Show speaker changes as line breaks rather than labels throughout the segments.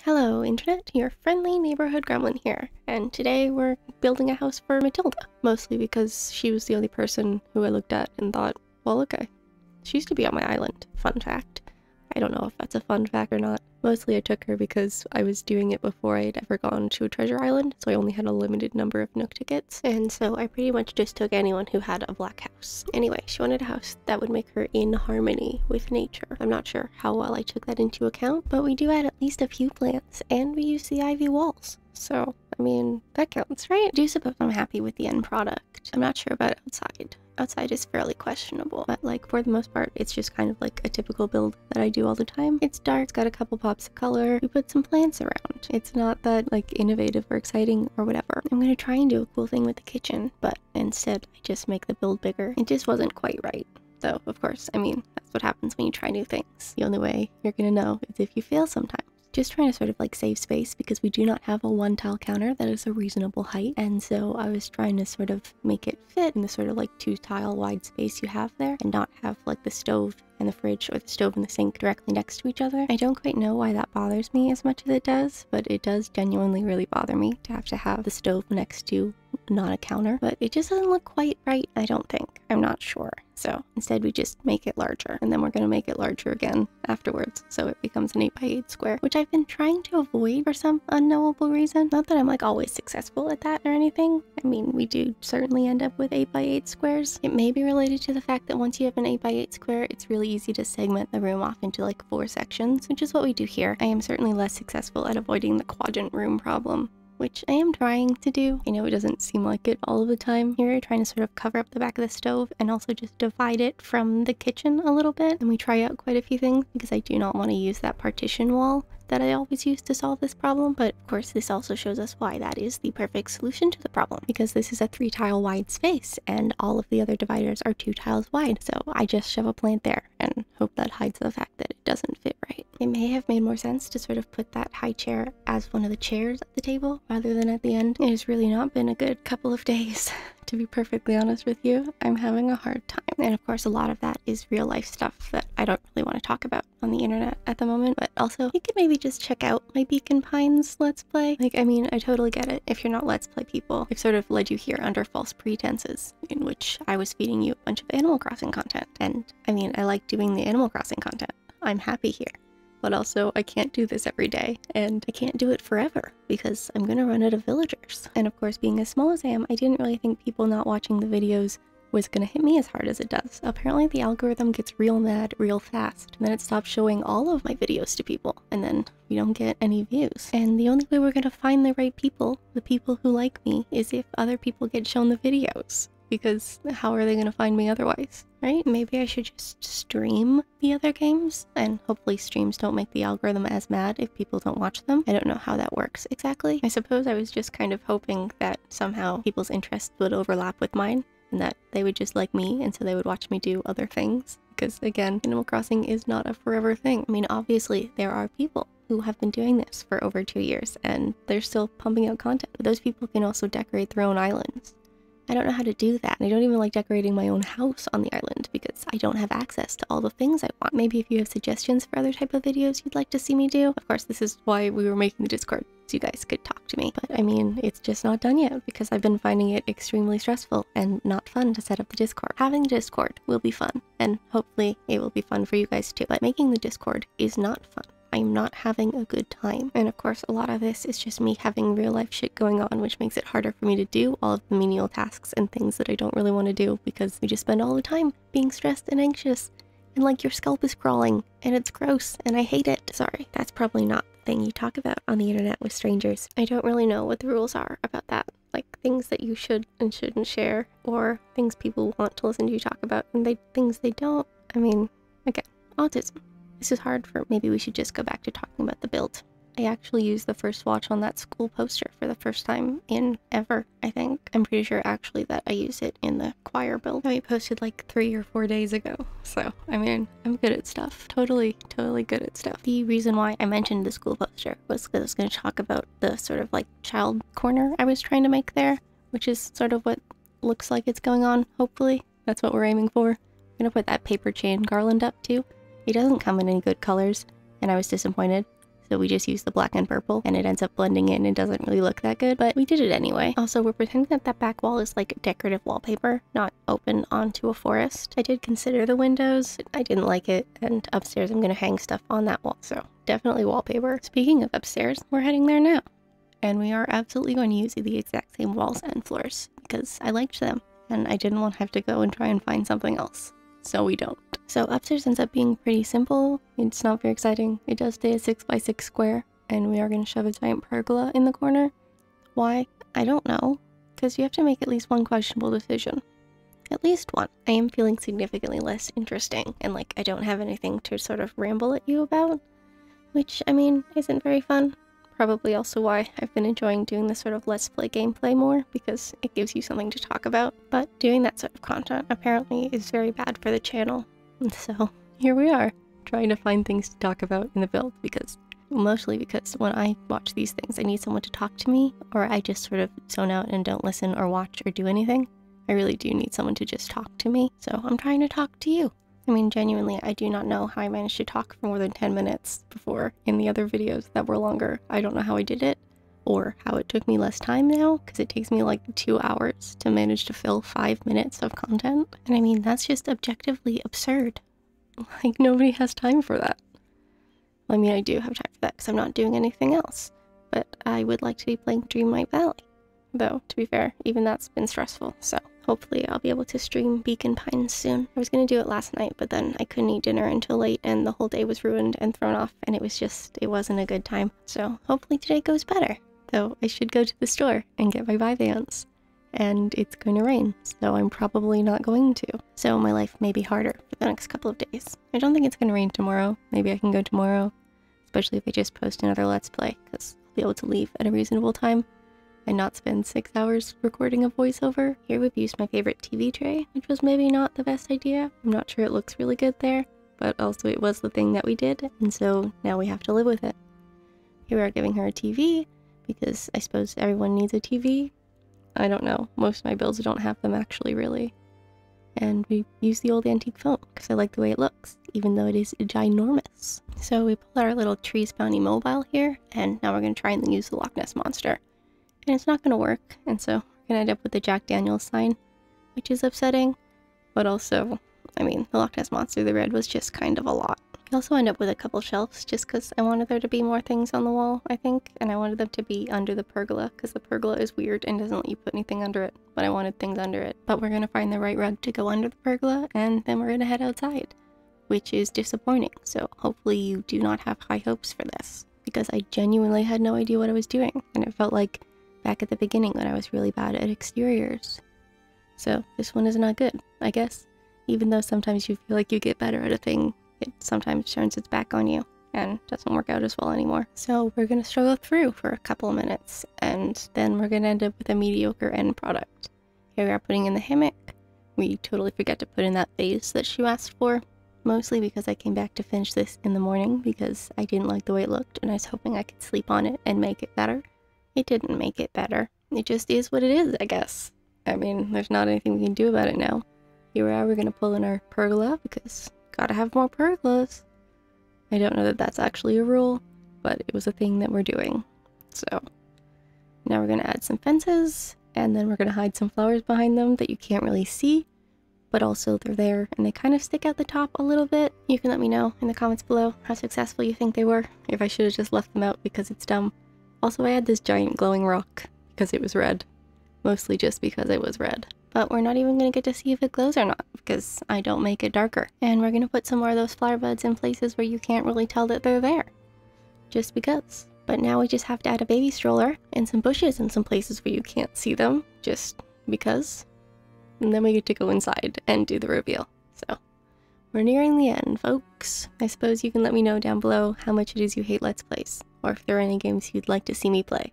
Hello Internet, your friendly neighborhood gremlin here, and today we're building a house for Matilda, mostly because she was the only person who I looked at and thought, well, okay, she used to be on my island. Fun fact. I don't know if that's a fun fact or not. Mostly I took her because I was doing it before I'd ever gone to a treasure island, so I only had a limited number of Nook tickets, and so I pretty much just took anyone who had a black house. Anyway, she wanted a house that would make her in harmony with nature. I'm not sure how well I took that into account, but we do add at least a few plants, and we use the ivy walls. So, I mean, that counts, right? I do suppose I'm happy with the end product. I'm not sure about outside. Outside is fairly questionable, but like for the most part, it's just kind of like a typical build that I do all the time. It's dark, it's got a couple pops of color. We put some plants around. It's not that like innovative or exciting or whatever. I'm gonna try and do a cool thing with the kitchen, but instead I just make the build bigger. It just wasn't quite right. So of course, I mean, that's what happens when you try new things. The only way you're gonna know is if you fail sometimes. Just trying to sort of like save space because we do not have a one tile counter that is a reasonable height, and so I was trying to sort of make it fit in the sort of like 2 tile wide space you have there and not have like the stove and the fridge or the stove and the sink directly next to each other. I don't quite know why that bothers me as much as it does, but it does genuinely really bother me to have the stove next to not a counter, but it just doesn't look quite right, I don't think. I'm not sure. So instead we just make it larger, and then we're going to make it larger again afterwards, so it becomes an 8x8 square, which I've been trying to avoid for some unknowable reason. Not that I'm like always successful at that or anything. I mean, we do certainly end up with 8x8 squares. It may be related to the fact that once you have an 8x8 square, it's really easy to segment the room off into like 4 sections, which is what we do here. I am certainly less successful at avoiding the quadrant room problem, which I am trying to do. I know it doesn't seem like it all of the time. Here, trying to sort of cover up the back of the stove and also just divide it from the kitchen a little bit. And we try out quite a few things because I do not want to use that partition wall that I always use to solve this problem. But of course, this also shows us why that is the perfect solution to the problem, because this is a 3 tile wide space and all of the other dividers are 2 tiles wide. So I just shove a plant there and hope that hides the fact that it doesn't fit right. It may have made more sense to sort of put that high chair as one of the chairs at the table rather than at the end. It has really not been a good couple of days. To be perfectly honest with you, I'm having a hard time. And of course, a lot of that is real life stuff that I don't really want to talk about on the internet at the moment. But also, you could maybe just check out my Beacon Pines Let's Play. Like, I mean, I totally get it. If you're not Let's Play people, I've sort of led you here under false pretenses, in which I was feeding you a bunch of Animal Crossing content. And I mean, I like doing the Animal Crossing content. I'm happy here. But also, I can't do this every day, and I can't do it forever, because I'm gonna run out of villagers. And of course, being as small as I am, I didn't really think people not watching the videos was gonna hit me as hard as it does. Apparently the algorithm gets real mad real fast, and then it stops showing all of my videos to people, and then we don't get any views. And the only way we're gonna find the right people, the people who like me, is if other people get shown the videos. Because how are they going to find me otherwise, right? Maybe I should just stream the other games, and hopefully streams don't make the algorithm as mad if people don't watch them. I don't know how that works exactly. I suppose I was just kind of hoping that somehow people's interests would overlap with mine, and that they would just like me, and so they would watch me do other things. Because again, Animal Crossing is not a forever thing. I mean, obviously there are people who have been doing this for over 2 years, and they're still pumping out content. But those people can also decorate their own islands. I don't know how to do that. I don't even like decorating my own house on the island because I don't have access to all the things I want. Maybe if you have suggestions for other type of videos you'd like to see me do. Of course, this is why we were making the Discord, so you guys could talk to me. But I mean, it's just not done yet because I've been finding it extremely stressful and not fun to set up the Discord. Having the Discord will be fun, and hopefully it will be fun for you guys too. But making the Discord is not fun. I'm not having a good time. And of course, a lot of this is just me having real life shit going on, which makes it harder for me to do all of the menial tasks and things that I don't really want to do because we just spend all the time being stressed and anxious. And like your scalp is crawling and it's gross and I hate it. Sorry, that's probably not the thing you talk about on the internet with strangers. I don't really know what the rules are about that. Like things that you should and shouldn't share, or things people want to listen to you talk about and things they don't. I mean, again, autism. This is hard for, maybe we should just go back to talking about the build. I actually used the first watch on that school poster for the first time in ever, I think. I'm pretty sure actually that I used it in the choir build that I posted like 3 or 4 days ago. So, I mean, I'm good at stuff. Totally good at stuff. The reason why I mentioned the school poster was because I was going to talk about the sort of like child corner I was trying to make there, which is sort of what looks like it's going on, hopefully. That's what we're aiming for. I'm going to put that paper chain garland up too. It doesn't come in any good colors, and I was disappointed. so we just use the black and purple, and it ends up blending in and doesn't really look that good, but we did it anyway. Also, we're pretending that that back wall is like decorative wallpaper, not open onto a forest. I did consider the windows, I didn't like it, and upstairs I'm gonna hang stuff on that wall, so definitely wallpaper. Speaking of upstairs, we're heading there now. And we are absolutely going to use the exact same walls and floors because I liked them and I didn't want to have to go and try and find something else. So we don't. So upstairs ends up being pretty simple. It's not very exciting. It does stay a 6x6 square and we are going to shove a giant pergola in the corner. Why? I don't know. Because you have to make at least one questionable decision. At least one. I am feeling significantly less interesting and like I don't have anything to sort of ramble at you about. Which, I mean, isn't very fun. Probably also why I've been enjoying doing this sort of let's play gameplay more, because it gives you something to talk about. But doing that sort of content apparently is very bad for the channel. And so here we are, trying to find things to talk about in the build, mostly because when I watch these things I need someone to talk to me, or I just sort of zone out and don't listen or watch or do anything. I really do need someone to just talk to me, so I'm trying to talk to you. I mean, genuinely, I do not know how I managed to talk for more than 10 minutes before in the other videos that were longer. I don't know how I did it, or how it took me less time now, because it takes me like 2 hours to manage to fill 5 minutes of content. And I mean, that's just objectively absurd. Like, nobody has time for that. Well, I mean, I do have time for that because I'm not doing anything else, but I would like to be playing Dreamlight Valley. Though, to be fair, even that's been stressful, so hopefully I'll be able to stream Beacon Pines soon. I was gonna do it last night, but then I couldn't eat dinner until late and the whole day was ruined and thrown off, and it wasn't a good time. So hopefully today goes better. Though I should go to the store and get my Vyvanse. And it's going to rain, so I'm probably not going to. So my life may be harder for the next couple of days. I don't think it's gonna rain tomorrow. Maybe I can go tomorrow, especially if I just post another Let's Play, because I'll be able to leave at a reasonable time and not spend 6 hours recording a voiceover. Here we've used my favorite TV tray, which was maybe not the best idea. I'm not sure it looks really good there, but also it was the thing that we did, and so now we have to live with it. Here we are giving her a TV, because I suppose everyone needs a TV. I don't know, most of my builds don't have them actually, really. And we use the old antique phone, because I like the way it looks, even though it is ginormous. So we pulled our little tree spawny mobile here, and now we're going to try and use the Loch Ness Monster. And it's not going to work, and so we're going to end up with the Jack Daniels sign, which is upsetting, but also, I mean, the Loch Ness Monster, the red, was just kind of a lot. We also end up with a couple shelves, just because I wanted there to be more things on the wall, I think, and I wanted them to be under the pergola, because the pergola is weird and doesn't let you put anything under it, but I wanted things under it. But we're going to find the right rug to go under the pergola, and then we're going to head outside, which is disappointing, so hopefully you do not have high hopes for this, because I genuinely had no idea what I was doing, and it felt like back at the beginning when I was really bad at exteriors. So this one is not good, I guess. Even though sometimes you feel like you get better at a thing, it sometimes turns its back on you and doesn't work out as well anymore. So we're gonna struggle through for a couple of minutes, and then we're gonna end up with a mediocre end product. Here we are putting in the hammock. We totally forget to put in that vase that she asked for, mostly because I came back to finish this in the morning because I didn't like the way it looked and I was hoping I could sleep on it and make it better. It didn't make it better. It just is what it is, I guess. I mean, there's not anything we can do about it now. Here we are, we're gonna pull in our pergola because gotta have more pergolas. I don't know that that's actually a rule, but it was a thing that we're doing. So now we're gonna add some fences, and then we're gonna hide some flowers behind them that you can't really see, but also they're there and they kind of stick out the top a little bit. You can let me know in the comments below how successful you think they were, if I should have just left them out because it's dumb. Also, I had this giant glowing rock because it was red. Mostly just because it was red. But we're not even going to get to see if it glows or not because I don't make it darker. And we're going to put some more of those flower buds in places where you can't really tell that they're there. Just because. But now we just have to add a baby stroller and some bushes in some places where you can't see them. Just because. And then we get to go inside and do the reveal. So we're nearing the end, folks. I suppose you can let me know down below how much it is you hate Let's Plays, or if there are any games you'd like to see me play.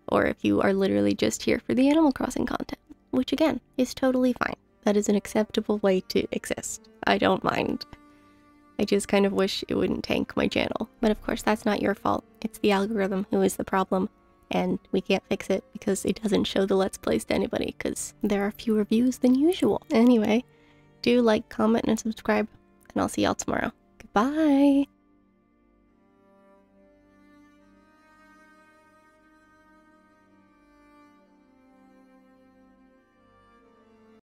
Or if you are literally just here for the Animal Crossing content, which again, is totally fine. That is an acceptable way to exist. I don't mind. I just kind of wish it wouldn't tank my channel. But of course, that's not your fault. It's the algorithm who is the problem, and we can't fix it because it doesn't show the Let's Plays to anybody because there are fewer views than usual. Anyway, do like, comment, and subscribe, and I'll see y'all tomorrow. Goodbye!